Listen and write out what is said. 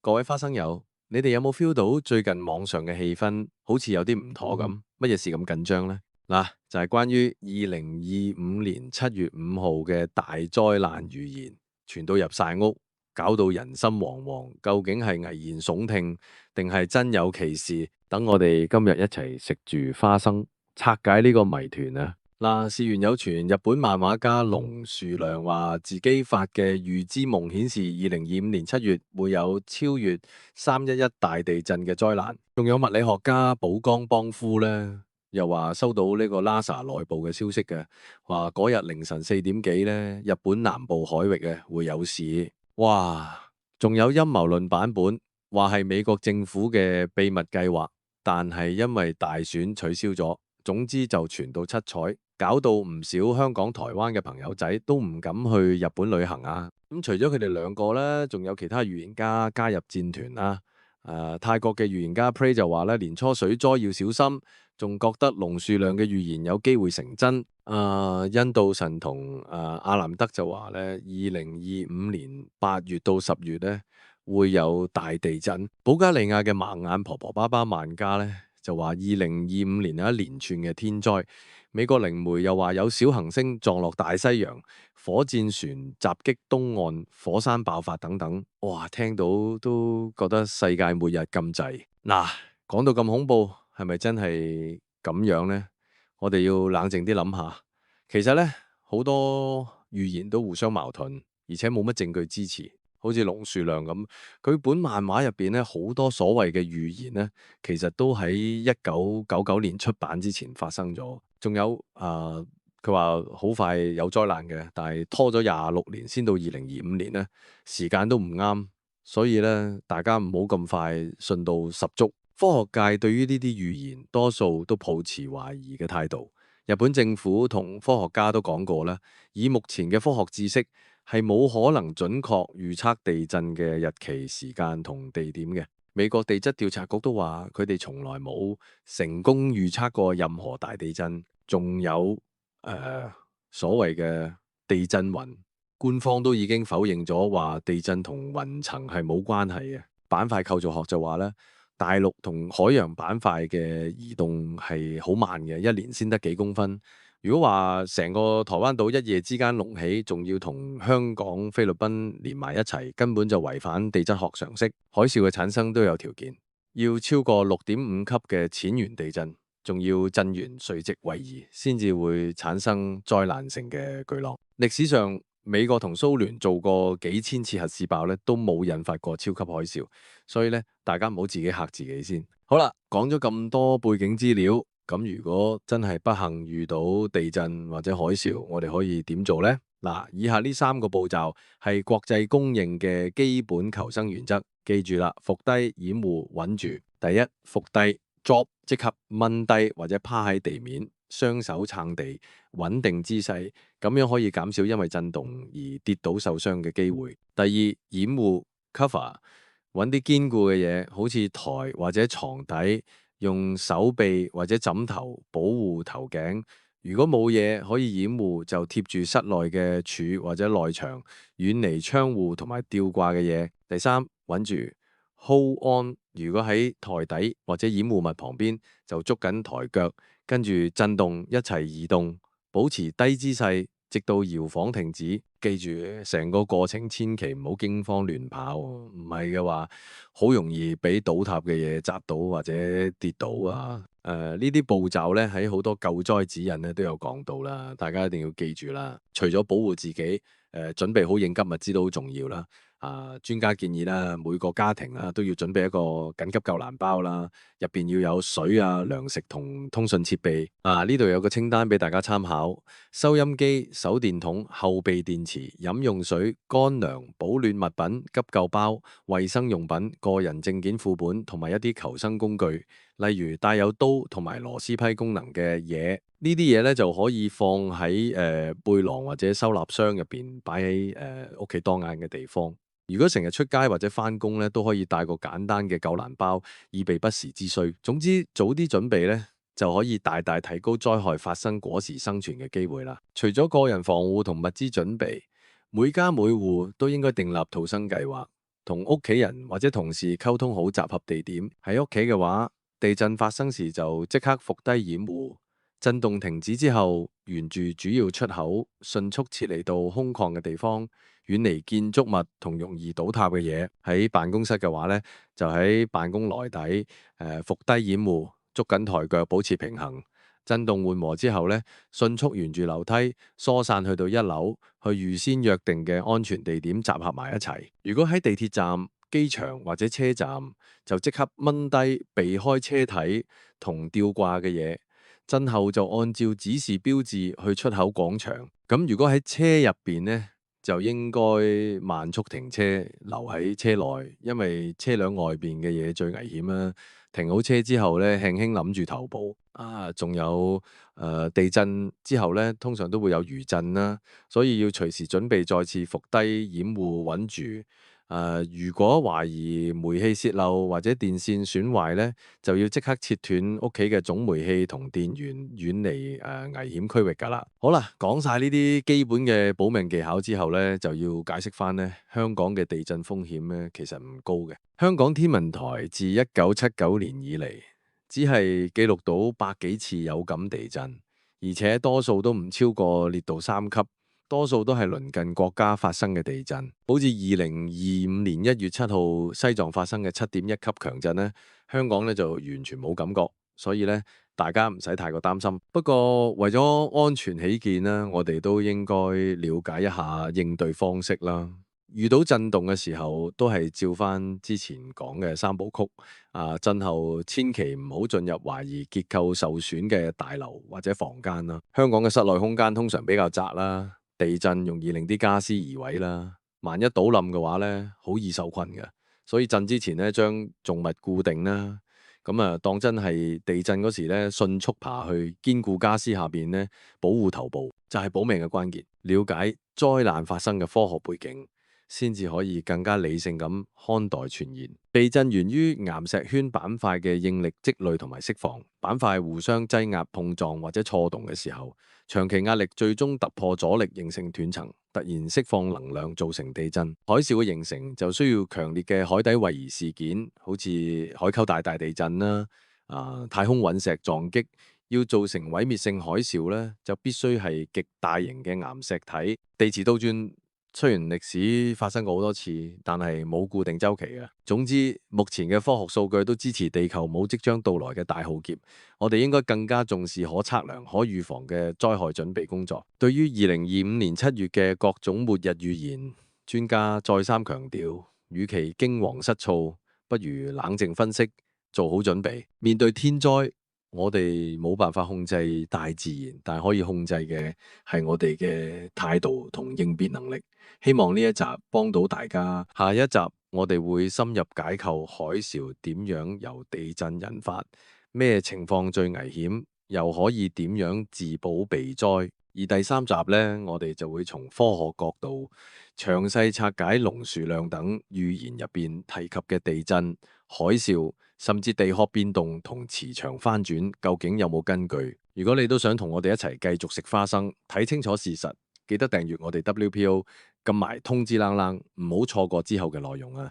各位花生友，你哋有冇 feel 到最近網上嘅氣氛好似有啲唔妥咁？乜嘢事咁緊張呢？嗱，就係關於2025年7月5號嘅大災難預言傳到入晒屋，搞到人心惶惶。究竟係危言聳聽定係真有其事？等我哋今日一齊食住花生，拆解呢個謎團啊！嗱，事緣有傳，日本漫畫家龍樹良話自己發嘅預知夢顯示，2025年7月會有超越311大地震嘅災難。仲有物理學家寶江邦夫呢，又話收到呢個 NASA 內部嘅消息嘅，話嗰日凌晨4點幾呢，日本南部海域嘅會有事。哇！仲有陰謀論版本，話係美國政府嘅秘密計劃，但係因為大選取消咗。總之就傳到七彩，搞到唔少香港、台灣嘅朋友仔都唔敢去日本旅行啊！咁除咗佢哋兩個咧，仲有其他預言家加入戰團啦。泰國嘅預言家 Pray 就話咧，年初水災要小心，仲覺得龍樹亮嘅預言有機會成真。印度神童阿南德就話咧，2025年8月到10月咧會有大地震。保加利亞嘅盲眼婆婆爸爸萬家咧，就話2025年有一連串嘅天災，美國靈媒又話有小行星撞落大西洋，火箭船襲擊東岸，火山爆發等等。哇，聽到都覺得世界末日咁滯。嗱，講到咁恐怖，係咪真係咁樣呢？我哋要冷靜啲諗下。其實呢，好多預言都互相矛盾，而且冇乜證據支持。好似龍樹亮咁，佢本漫畫入邊咧好多所謂嘅預言咧，其實都喺1999年出版之前發生咗。仲有佢話好快有災難嘅，但係拖咗26年先到2025年咧，時間都唔啱，所以咧大家唔好咁快信到十足。科學界對於呢啲預言多數都抱持懷疑嘅態度。日本政府同科學家都講過啦，以目前嘅科學知識，係冇可能準確預測地震嘅日期、時間同地點嘅。美國地質調查局都話，佢哋從來冇成功預測過任何大地震。仲有所謂嘅地震雲，官方都已經否認咗，話地震同雲層係冇關係嘅。板塊構造學就話咧，大陸同海洋板塊嘅移動係好慢嘅，一年先得幾公分。如果話成個台灣島一夜之間隆起，仲要同香港、菲律賓連埋一齊，根本就違反地質學常識。海嘯嘅產生都有條件，要超過6.5級嘅淺源地震，仲要震源垂直位移，先至會產生災難性嘅巨浪。歷史上，美國同蘇聯做過幾千次核試爆咧，都冇引發過超級海嘯。所以咧，大家唔好自己嚇自己先。好啦，講咗咁多背景資料。咁如果真係不幸遇到地震或者海嘯，我哋可以點做呢？嗱，以下呢3個步驟係國際公認嘅基本求生原則，記住啦，伏低、掩護、穩住。第一，伏低 drop 即刻掹低或者趴喺地面，雙手撐地，穩定姿勢，咁樣可以減少因為震動而跌倒受傷嘅機會。第二，掩護 cover，揾啲堅固嘅嘢，好似台或者床底。用手臂或者枕頭保護頭頸，如果冇嘢可以掩護，就貼住室內嘅柱或者內牆，遠離窗戶同埋吊掛嘅嘢。第三，穩住 hold on，如果喺台底或者掩護物旁邊，就捉緊台腳，跟住震動一齊移動，保持低姿勢，直到搖晃停止。記住，成個過程千祈唔好驚慌亂跑，唔係嘅話，好容易俾倒塌嘅嘢砸到或者跌倒啊！呢啲步驟咧喺好多救災指引咧都有講到啦，大家一定要記住啦。除咗保護自己，準備好應急物資都好重要啦。專家建議啦，每個家庭啦都要準備一個緊急救難包啦，入邊要有水啊、糧食同通訊設備。呢度有個清單俾大家參考：收音機、手電筒、後備電池、飲用水、乾糧、保暖物品、急救包、衛生用品、個人證件副本同埋一啲求生工具，例如帶有刀同埋螺絲批功能嘅嘢。呢啲嘢咧就可以放喺背囊或者收納箱入邊，擺喺屋企當眼嘅地方。如果成日出街或者返工咧，都可以帶個簡單嘅救難包，以備不時之需。總之，早啲準備咧，就可以大大提高災害發生嗰時生存嘅機會啦。除咗個人防護同物資準備，每家每戶都應該訂立逃生計劃。同屋企人或者同事溝通好集合地點。喺屋企嘅話，地震發生時就即刻伏低掩護，震動停止之後，沿住主要出口迅速撤離到空曠嘅地方，遠離建築物同容易倒塌嘅嘢。喺辦公室嘅話呢，就喺辦公台底伏低掩護，捉緊台腳保持平衡。震動緩和之後呢，迅速沿住樓梯疏散去到一樓，去預先約定嘅安全地點集合埋一齊。如果喺地鐵站、機場或者車站，就即刻掹低避開車體同吊掛嘅嘢。震後就按照指示標誌去出口廣場。咁如果喺車入邊呢，就應該慢速停車，留喺車內，因為車輛外邊嘅嘢最危險啦。停好車之後呢，輕輕諗住頭部。仲有地震之後呢，通常都會有餘震啦，所以要隨時準備再次伏低掩護穩住。如果懷疑煤氣泄漏或者電線損壞呢，就要即刻切斷屋企嘅總煤氣同電源，遠離危險區域㗎啦。好啦，講晒呢啲基本嘅保命技巧之後呢，就要解釋翻呢，香港嘅地震風險呢，其實唔高嘅。香港天文台自1979年以嚟，只係記錄到百幾次有感地震，而且多數都唔超過烈度3級。多數都係鄰近國家發生嘅地震，好似2025年1月7號西藏發生嘅7.1級強震呢，香港呢就完全冇感覺，所以呢，大家唔使太過擔心。不過為咗安全起見啦，我哋都應該了解一下應對方式啦。遇到震動嘅時候，都係照翻之前講嘅三部曲。震後千祈唔好進入懷疑結構受損嘅大樓或者房間啦。香港嘅室內空間通常比較窄啦。地震容易令啲家私移位啦，萬一倒冧嘅話呢，好易受困嘅。所以震之前呢，將重物固定啦，當真係地震嗰時呢，迅速爬去堅固家私下邊呢，保護頭部，就係保命嘅關鍵。了解災難發生嘅科學背景，先至可以更加理性咁看待傳言。地震源於岩石圈板塊嘅應力積累同埋釋放，板塊互相擠壓碰撞或者錯動嘅時候，長期壓力最終突破阻力，形成斷層，突然釋放能量，造成地震。海嘯嘅形成就需要強烈嘅海底位移事件，好似海溝大地震啦，太空隕石撞擊，要造成毀滅性海嘯呢，就必須係極大型嘅岩石體。地磁倒轉雖然歷史發生過好多次，但係冇固定週期嘅。總之，目前嘅科學數據都支持地球冇即將到來嘅大浩劫。我哋應該更加重視可測量、可預防嘅災害準備工作。對於2025年7月嘅各種末日預言，專家再三強調，與其驚惶失措，不如冷靜分析，做好準備。面對天災，我哋冇辦法控制大自然，但係可以控制嘅係我哋嘅態度同應變能力。希望呢一集幫到大家。下一集我哋會深入解構海嘯點樣由地震引發，咩情況最危險，又可以點樣自保避災。而第3集呢，我哋就會從科學角度詳細拆解龍樹亮等預言入邊提及嘅地震、海嘯，甚至地殼變動同磁場翻轉，究竟有冇根據？如果你都想同我哋一齊繼續食花生，睇清楚事實，記得訂閱我哋 WPO， 撳埋通知啷啷，唔好錯過之後嘅內容啊！